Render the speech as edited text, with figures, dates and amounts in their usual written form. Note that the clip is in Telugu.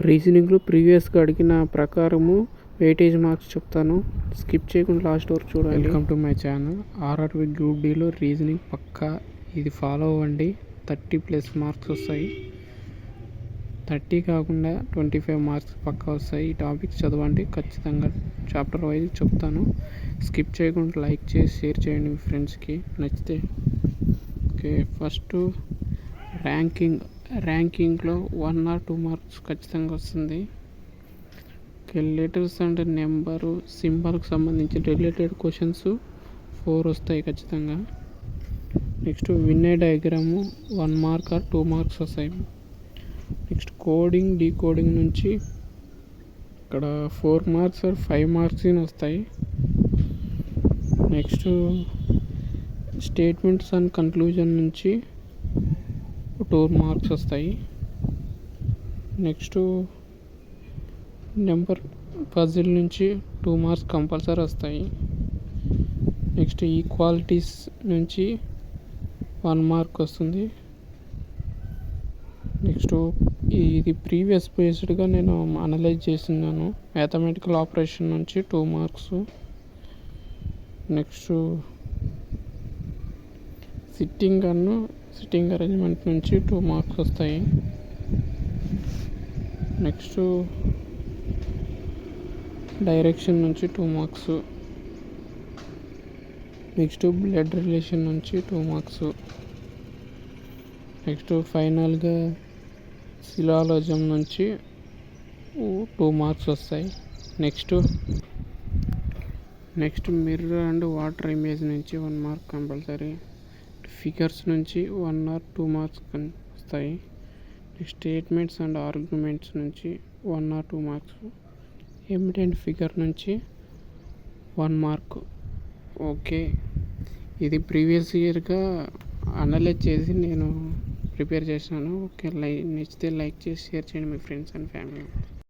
రీజనింగ్లో ప్రీవియస్గా అడిగిన ప్రకారము వెయిటేజ్ మార్క్స్ చెప్తాను, స్కిప్ చేయకుండా లాస్ట్ వరకు చూడండి. Welcome to my channel. RRB group డీలో రీజనింగ్ పక్కా ఇది ఫాలో అవ్వండి. 30+ మార్క్స్ వస్తాయి. 30 కాకుండా 25 మార్క్స్ పక్కా వస్తాయి. ఈ టాపిక్స్ చదవండి, ఖచ్చితంగా చాప్టర్ వైజ్ చెప్తాను. స్కిప్ చేయకుండా లైక్ చేసి షేర్ చేయండి మీ ఫ్రెండ్స్కి నచ్చితే. ఓకే, ఫస్ట్ ర్యాంకింగ్లో 1 or 2 మార్క్స్ ఖచ్చితంగా వస్తుంది. ఓకే, లెటర్స్ అండ్ నెంబరు సింబల్కి సంబంధించి రిలేటెడ్ క్వశ్చన్స్ 4 వస్తాయి ఖచ్చితంగా. Next Venn diagram 1 mark or 2 marks వస్తాయి. నెక్స్ట్ కోడింగ్ డీకోడింగ్ నుంచి ఇక్కడ 4 మార్క్స్ or 5 మార్క్స్ వస్తాయి. నెక్స్ట్ స్టేట్మెంట్స్ అండ్ కన్క్లూజన్ నుంచి 2 మార్క్స్ వస్తాయి. నెక్స్ట్ నెంబర్ పజిల్ నుంచి 2 మార్క్స్ కంపల్సరీ వస్తాయి. నెక్స్ట్ ఈక్వాలిటీస్ నుంచి 1 మార్క్ వస్తుంది. నెక్స్ట్ ఇది ప్రీవియస్ బేస్డ్గా నేను అనలైజ్ చేస్తున్నాను. మ్యాథమెటికల్ ఆపరేషన్ నుంచి 2 మార్క్స్. నెక్స్ట్ సిట్టింగ్ అరేంజ్మెంట్ నుంచి 2 మార్క్స్ వస్తాయి. నెక్స్ట్ డైరెక్షన్ నుంచి 2 మార్క్స్. నెక్స్ట్ బ్లడ్ రిలేషన్ నుంచి 2 మార్క్స్. నెక్స్ట్ ఫైనల్గా సిలాలజం నుంచి 2 మార్క్స్ వస్తాయి. Next mirror and water image నుంచి 1 మార్క్ కంపల్సరీ. ఫిగర్స్ నుంచి 1 or 2 మార్క్స్ వస్తాయి. నెక్స్ట్ స్టేట్మెంట్స్ అండ్ ఆర్గ్యుమెంట్స్ నుంచి 1 or 2 మార్క్స్. ఎమిడెంట్ ఫిగర్ నుంచి 1 మార్క్. ఓకే, ఇది ప్రీవియస్ ఇయర్గా అనలైజ్ చేసి నేను ప్రిపేర్ చేశాను. ఓకే, నచ్చితే లైక్ చేసి షేర్ చేయండి మీ ఫ్రెండ్స్ అండ్ ఫ్యామిలీ.